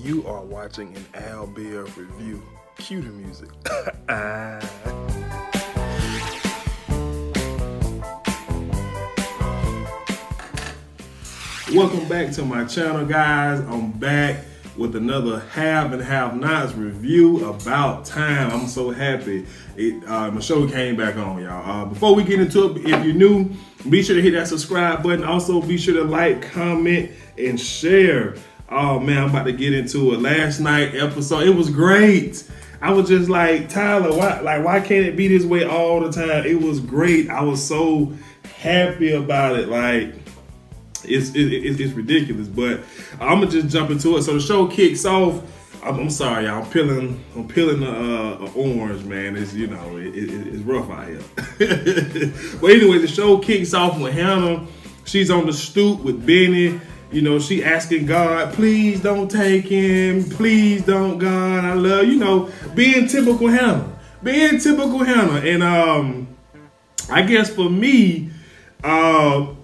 You are watching an Al Bear review. Cue the music. Welcome back to my channel, guys. I'm back with another Have and Have Nots review. About time. I'm so happy my show came back on, y'all. Before we get into it, if you're new, be sure to hit that subscribe button. Also, be sure to like, comment, and share. Oh man, I'm about to get into it. Last night episode, it was great. I was just like, Tyler, why can't it be this way all the time? It was great. I was so happy about it. Like, it's ridiculous. But I'm gonna just jump into it. So the show kicks off. I'm sorry, y'all. I'm peeling the orange, man. It's it's rough out here. But anyway, the show kicks off with Hannah. She's on the stoop with Benny. You know, she asking God, please don't take him. Please don't, God. I love, being typical Hannah. And I guess for me, listen,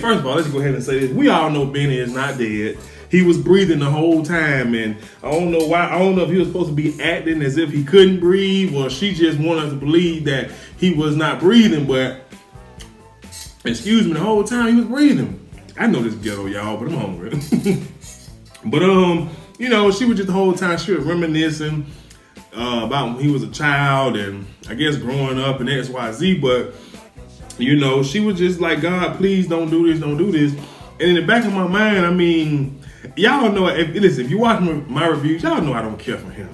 first of all, let's go ahead and say this. We all know Benny is not dead. He was breathing the whole time, and I don't know why. I don't know if he was supposed to be acting as if he couldn't breathe, or she just wanted to believe that he was not breathing, but excuse me, the whole time he was breathing. I know this ghetto, y'all, but I'm hungry. But she was just the whole time, she was reminiscing about when he was a child and I guess growing up and XYZ, but she was just like, God, please don't do this, don't do this. And in the back of my mind, y'all know, if you watch my reviews, y'all know I don't care for him.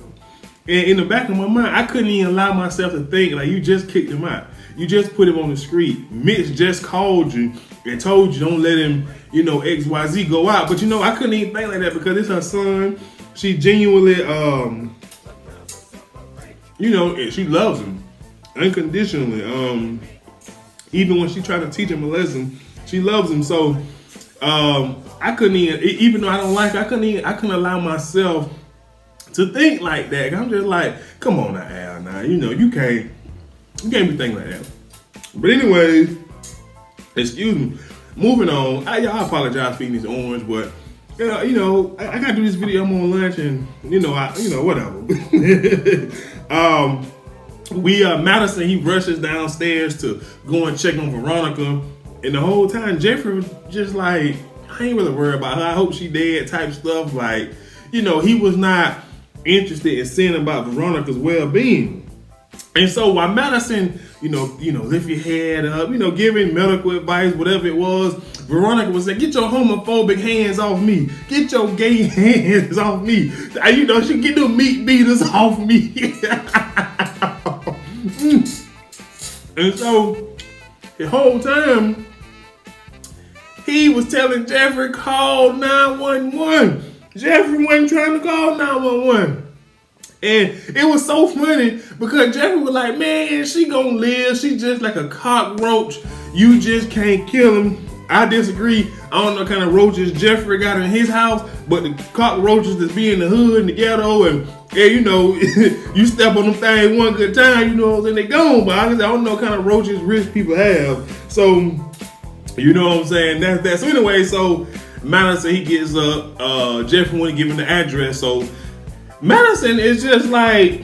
And in the back of my mind, I couldn't even allow myself to think, like, you just kicked him out. You just put him on the street. Mitch just called you and told you don't let him, XYZ go out. But I couldn't even think like that because it's her son. She genuinely, she loves him unconditionally. Even when she tried to teach him a lesson, she loves him. So I couldn't even though I don't like her, I couldn't allow myself to think like that. I'm just like, come on now, Al. Now you can't be thinking like that. But anyway, excuse me. Moving on. I apologize for eating this orange, but I gotta do this video. I'm on lunch, and whatever. Madison, he rushes downstairs to go and check on Veronica, and the whole time Jeffery was just like, I ain't really worried about her. I hope she dead type stuff. Like, he was not interested in seeing about Veronica's well-being. And so while Madison, lift your head up, giving medical advice, whatever it was, Veronica was saying, get your homophobic hands off me. Get your gay hands off me. She get them meat beaters off me. And so the whole time, he was telling Jeffery, call 911. Jeffery wasn't trying to call 911. And it was so funny because Jeffery was like, man, she gonna live. She just like a cockroach. You just can't kill him. I disagree. I don't know what kind of roaches Jeffery got in his house, but the cockroaches that's be in the hood and the ghetto, and you step on them things one good time, then they gone. But I don't know what kind of roaches rich people have. So, you know what I'm saying? That's that. So anyway, so Madison, he gets up. Jeffery want to give him the address. So Madison is just like,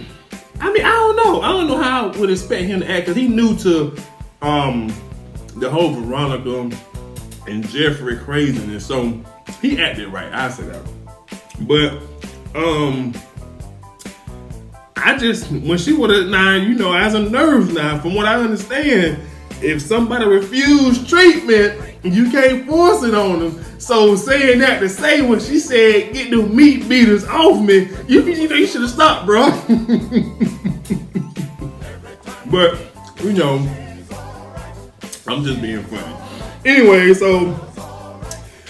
I don't know. I don't know how I would expect him to act because he knew to the whole Veronica and Jeffery craziness. So he acted right. I say that. But when she would have as a nurse now, from what I understand, if somebody refused treatment, you can't force it on them. So saying that to say when she said, get them meat beaters off me, you should have stopped, bro. But, I'm just being funny. Anyway, so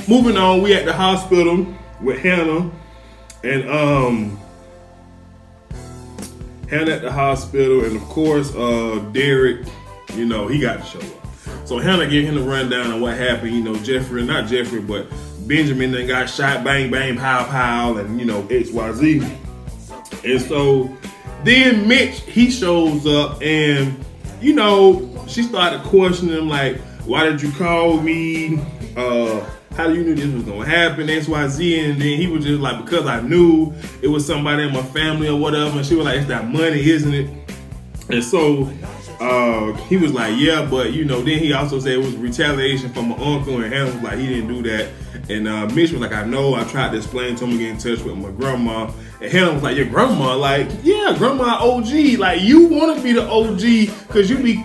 moving on, we at the hospital with Hannah. And Hannah at the hospital, and of course, Derek, he got to show up. So Hannah gave him the rundown on what happened. Not Jeffery, but Benjamin then got shot, bang, bang, pow, pow, and XYZ. And so then Mitch, he shows up, and she started questioning him like, why did you call me? How do you knew this was gonna happen? XYZ, and then he was just like, because I knew it was somebody in my family or whatever, and she was like, it's that money, isn't it? And so he was like, yeah, but then he also said it was retaliation from my uncle, and Hannah was like, he didn't do that. And Mitch was like, I know, I tried to explain to him to get in touch with my grandma. And Hannah was like, your grandma? Like, yeah, grandma OG. Like, you want to be the OG because you be,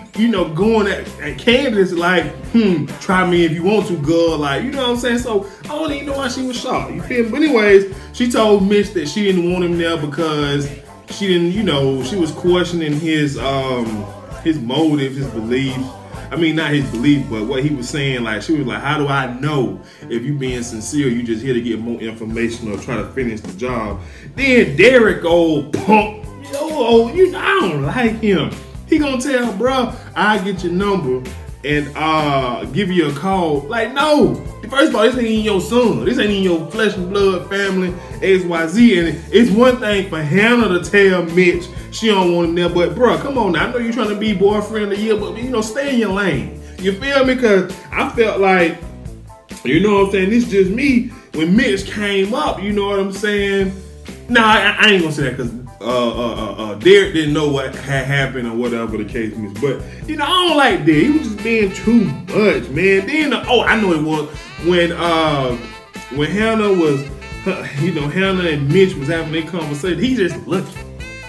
going at Candice like, try me if you want to, girl. Like, you know what I'm saying? So I don't even know why she was shocked. You feel me? But anyways, she told Mitch that she didn't want him there because she didn't, she was questioning his motive, his beliefs. I mean, not his belief, but what he was saying. Like, she was like, how do I know if you being sincere, you just here to get more information or try to finish the job? Then Derek, old punk, I don't like him. He gonna tell, bro, I'll get your number and give you a call. Like, no. First of all, this ain't even your son. This ain't even your flesh and blood family, XYZ. And it's one thing for Hannah to tell Mitch she don't want him there, but bro, come on now. I know you're trying to be boyfriend of the year, but stay in your lane. You feel me? Because I felt like, you know what I'm saying, this is just me. When Mitch came up, you know what I'm saying? Nah, I ain't gonna say that because Derek didn't know what had happened or whatever the case was. But I don't like Derek. He was just being too much, man. Then I know it was when Hannah was, Hannah and Mitch was having their conversation. He just looked.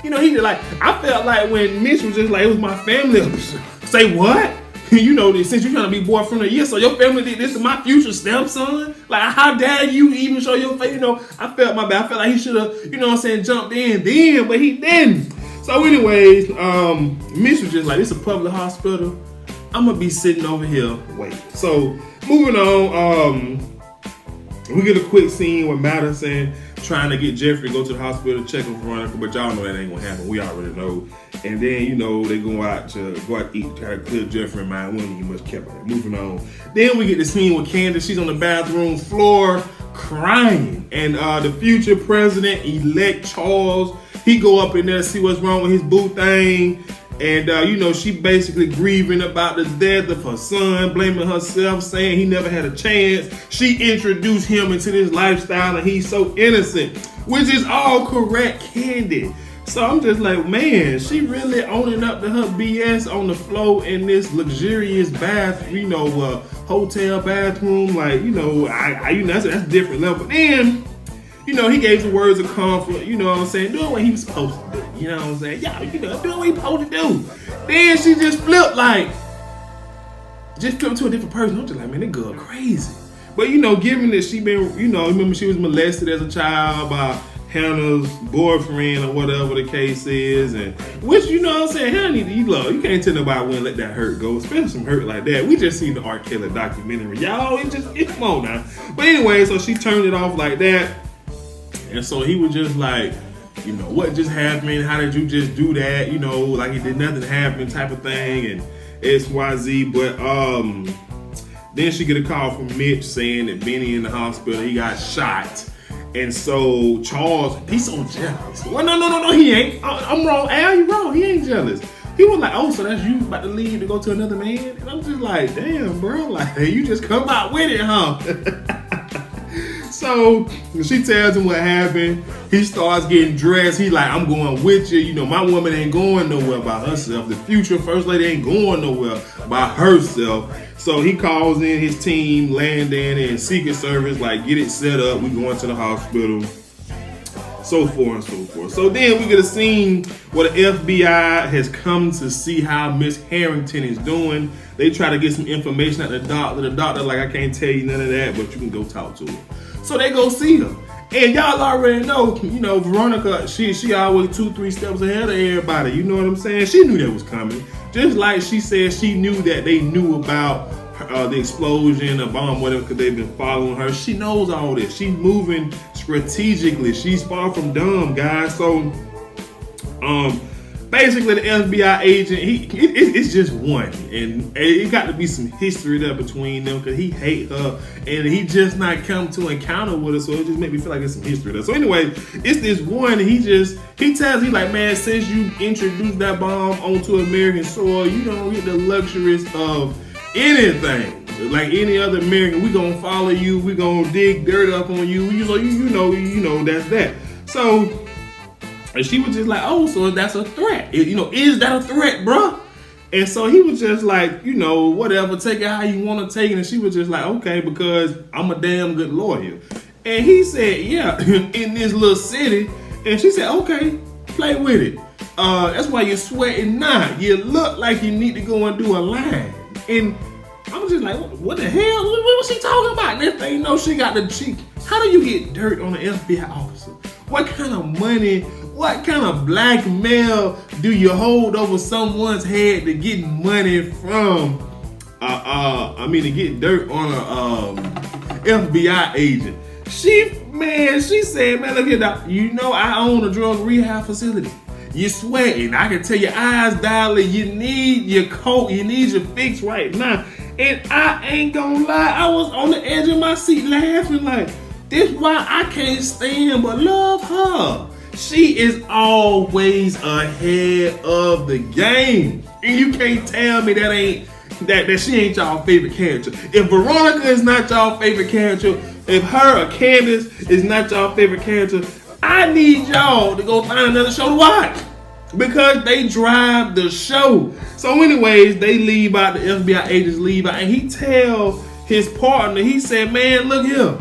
He just like, I felt like when Mitch was just like, it was my family. Say what? Since you're trying to be boyfriend of the year, so your family did this to my future stepson? Like, how dare you even show your face? I felt my bad. I felt like he should have, jumped in then, but he didn't. So anyways, Mitch was just like, it's a public hospital. I'm going to be sitting over here waiting. So moving on, we get a quick scene with Madison trying to get Jeffery to go to the hospital to check on Veronica, but y'all know that ain't gonna happen. We already know. And then, they go out to eat, try to clear Jeffery's mind. We don't even much care about it. Moving on. Then we get the scene with Candice. She's on the bathroom floor crying. And the future president-elect Charles, he go up in there to see what's wrong with his boo thing. And, she basically grieving about the death of her son, blaming herself, saying he never had a chance. She introduced him into this lifestyle and he's so innocent, which is all correct, Candy. So I'm just like, man, she really owning up to her BS on the floor in this luxurious bath, hotel bathroom. Like, that's a different level. Then, he gave some words of comfort, you know what I'm saying, doing what he was supposed to do, you know what I'm saying, doing what he supposed to do. Then she just flipped to a different person. I'm just like, man, that girl crazy. But, given that she been, remember she was molested as a child by Hannah's boyfriend or whatever the case is, and which, what I'm saying, Hannah need to eat love. You can't tell nobody when to let that hurt go, especially some hurt like that. We just seen the R. Kelly documentary. Y'all, come on now. But anyway, so she turned it off like that. And so he was just like, what just happened? How did you just do that? Like it did nothing happen type of thing and XYZ. But then she get a call from Mitch saying that Benny in the hospital, he got shot. And so Charles, he's so jealous. Well, no, he ain't. I'm wrong. Al, you wrong. He ain't jealous. He was like, oh, so that's you about to leave to go to another man? And I'm just like, damn, bro. Like, you just come out with it, huh? So she tells him what happened. He starts getting dressed. He like, I'm going with you. My woman ain't going nowhere by herself. The future first lady ain't going nowhere by herself. So he calls in his team, Landon and Secret Service, like, get it set up. We going to the hospital. So forth and so forth. So then we get a scene where the FBI has come to see how Miss Harrington is doing. They try to get some information at the doctor. The doctor like, I can't tell you none of that, but you can go talk to her. So they go see her. And y'all already know, Veronica, she always 2-3 steps ahead of everybody. You know what I'm saying? She knew that was coming. Just like she said she knew that they knew about the explosion, the bomb, whatever, because they've been following her. She knows all this. She's moving strategically. She's far from dumb, guys. So, basically, the FBI agent, it's just one. And it got to be some history there between them because he hate her. And he just not come to encounter with her. So it just made me feel like there's some history there. So anyway, it's this one. He tells, like, man, since you introduced that bomb onto American soil, you don't get the luxuries of anything. like any other American, we gonna follow you, we gonna dig dirt up on you, you know, that's that. So, and she was just like, oh, so that's a threat. Is that a threat, bruh? And so he was just like, whatever, take it how you want to take it. And she was just like, okay, because I'm a damn good lawyer. And he said, yeah, in this little city. And she said, okay, play with it. That's why you're sweating now. You look like you need to go and do a line. And I was just like, what the hell? What was she talking about? Next thing you know, she got the cheek. How do you get dirt on an FBI officer? What kind of money, what kind of blackmail do you hold over someone's head to get money from, to get dirt on a FBI agent? She said, man, look here, doc. I own a drug rehab facility. You're sweating. I can tell your eyes dilate. You need your coat. You need your fix right now. And I ain't gonna lie, I was on the edge of my seat laughing like, this why I can't stand but love her. She is always ahead of the game. And you can't tell me that she ain't y'all favorite character. If Veronica is not y'all favorite character, if her or Candice is not y'all favorite character, I need y'all to go find another show to watch. Because they drive the show. So anyways, they leave out, the FBI agents leave out, and he tell his partner, he said, man, look here.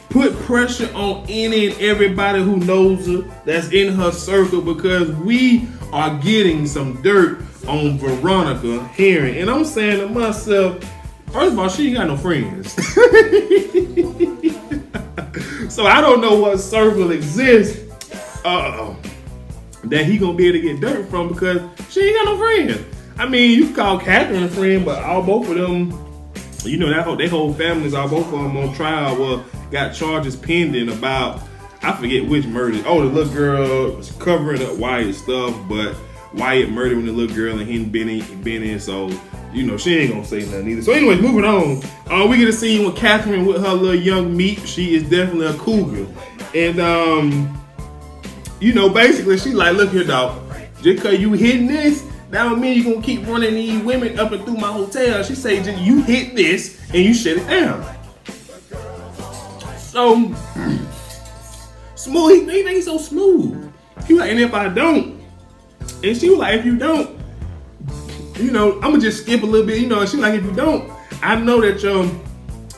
Put pressure on any and everybody who knows her, that's in her circle, because we are getting some dirt on Veronica Herring. And I'm saying to myself, first of all, she ain't got no friends. So I don't know what circle exists that he gonna be able to get dirt from, because she ain't got no friends. I mean, you can call Catherine a friend, but both of them, their whole families, both of them on trial, got charges pending about, I forget which murder. Oh, the little girl was covering up Wyatt's stuff, but Wyatt murdering the little girl and he been in, so she ain't gonna say nothing either. So anyways, moving on. We get a scene with Catherine with her little young meat. She is definitely a cougar. And basically she like, look here, dog. Just cause you hitting this, that don't mean you gonna keep running these women up and through my hotel. She say, just you hit this and you shut it down. So smooth, he ain't so smooth. He was like, and if I don't, and she was like, if you don't, I'm gonna just skip a little bit, and she like, if you don't, I know that your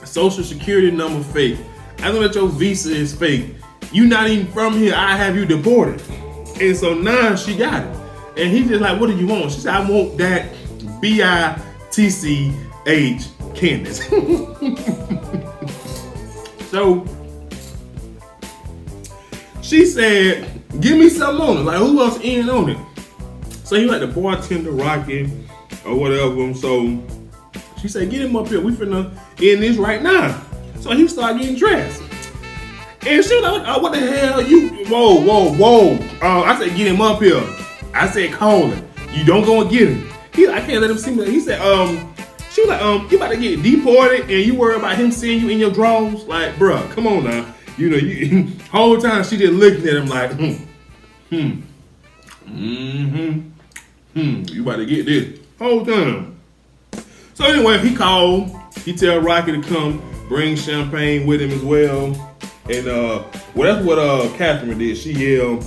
social security number fake. I know that your visa is fake. You not even from here, I have you deported. And so now she got it. And he just like, what do you want? She said, I want that B-I-T-C-H Candice. So she said, give me something on it. Like, who else in on it? So he like the bartender, Rocky, or whatever. So she said, get him up here. We finna end this right now. So he started getting dressed. And she was like, oh, what the hell? Whoa. I said, get him up here. I said, call him. You don't go and get him. I can't let him see me. He said, she was like, you about to get deported and you worry about him seeing you in your drawers? Like, bruh, come on now. You whole time she just looking at him like, you about to get this. Whole time. So anyway, he called. He tell Rocky to come bring champagne with him as well. And that's what Catherine did. She yelled,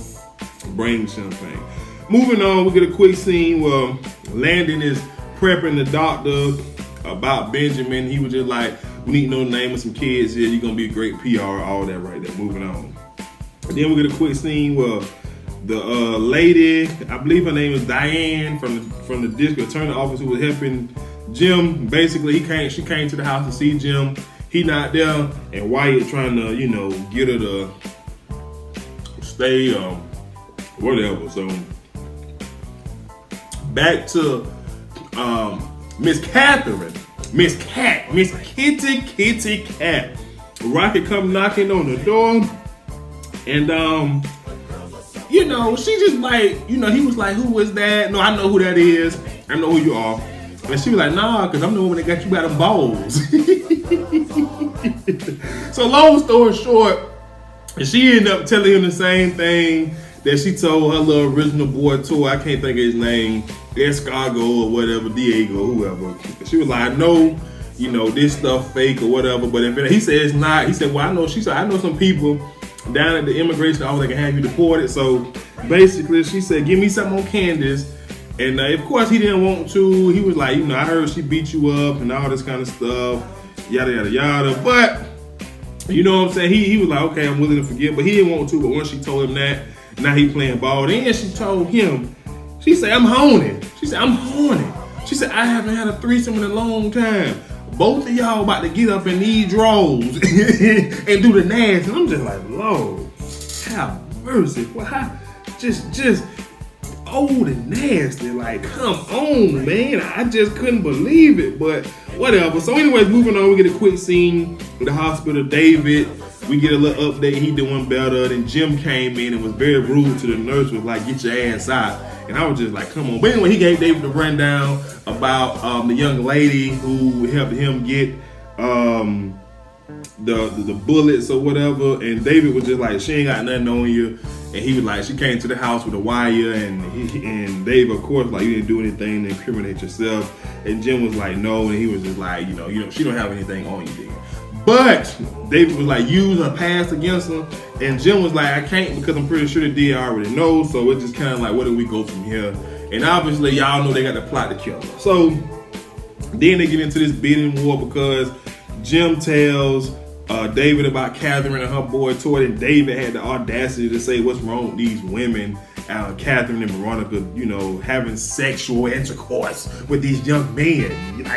bring champagne. Moving on, we get a quick scene where Landon is prepping the doctor about Benjamin. He was just like, we need to know the name of some kids here. You're going to be a great PR, all that right there. Moving on. And then we get a quick scene where the lady, I believe her name is Diane, from the district attorney office, who was helping Jim. Basically, she came to the house to see Jim. He not there, and Wyatt trying to, get her to stay, whatever. So back to Miss Catherine, Miss Kitty Cat. Rocky come knocking on the door, and she just like, he was like, who is that? No, I know who that is. I know who you are. And she was like, nah, because I'm the one that got you by the balls. So long story short, she ended up telling him the same thing that she told her little original boy too. I can't think of his name, Escargo or whatever, Diego, whoever. She was like, I know this stuff fake or whatever. But he said it's not. He said, well, I know some people down at the immigration office that can have you deported. So basically, she said, give me something on Candice. And of course, he didn't want to. He was like, I heard she beat you up and all this kind of stuff, yada, yada, yada. But, you know what I'm saying? He was like, okay, I'm willing to forgive. But he didn't want to. But once she told him that, now he playing ball. Then she told him, she said, I'm horny. She said, I'm horny. She said, I haven't had a threesome in a long time. Both of y'all about to get up in these drawers and do the nasty. And I'm just like, Lord, have mercy. Well, just old and nasty. Like, come on, man. I just couldn't believe it. But whatever. So anyways, moving on, we get a quick scene in the hospital. David, we get a little update. He doing better. Then Jim came in and was very rude to the nurse. Was like, get your ass out. And I was just like, come on. But anyway, he gave David the rundown about the young lady who helped him get the bullets or whatever. And David was just like, she ain't got nothing on you. And he was like, she came to the house with a wire. And David, of course, like, you didn't do anything to incriminate yourself. And Jim was like, no. And he was just like, she don't have anything on you, dude. But David was like, use her past against him. And Jim was like, I can't because I'm pretty sure the DA already knows. So it's just kind of like, where do we go from here? And obviously, y'all know they got the plot to kill her. So then they get into this bidding war because Jim tells David about Catherine and her boy Toy. And David had the audacity to say, what's wrong with these women? Catherine and Veronica, having sexual intercourse with these young men. And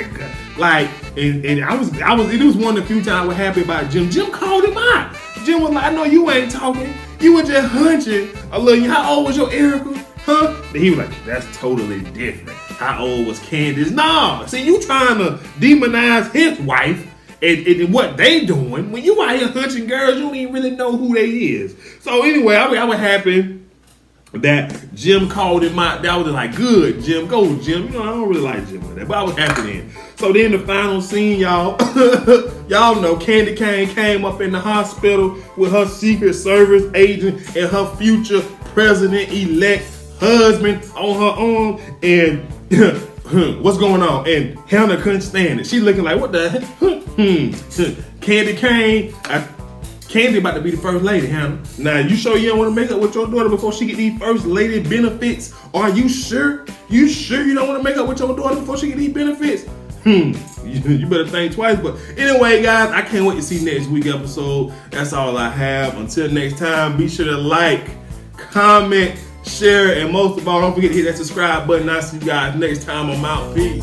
I was, it was one of the few times I was happy about Jim. Jim called him out. Jim was like, I know you ain't talking. You were just hunching a little. How old was your Erica? Huh? And he was like, that's totally different. How old was Candice? Nah, see, you trying to demonize his wife and what they doing. When you out here hunching girls, you don't even really know who they is. So anyway, I was happy that Jim called him out. That was like, good, Jim, go, Jim. I don't really like Jim like that, but I was happy then. So then the final scene, y'all, y'all know Candy Cane came up in the hospital with her Secret Service agent and her future president-elect husband on her arm. And what's going on? And Hannah couldn't stand it. She looking like, what the heck? Candy Cane, Candy about to be the first lady, Hannah. Now, you sure you don't want to make up with your daughter before she get these first lady benefits? Are you sure? You sure you don't want to make up with your daughter before she get these benefits? You better think twice. But anyway, guys, I can't wait to see next week episode. That's all I have. Until next time, be sure to like, comment, share, and most of all, don't forget to hit that subscribe button. I'll see you guys next time. I'm out. Peace.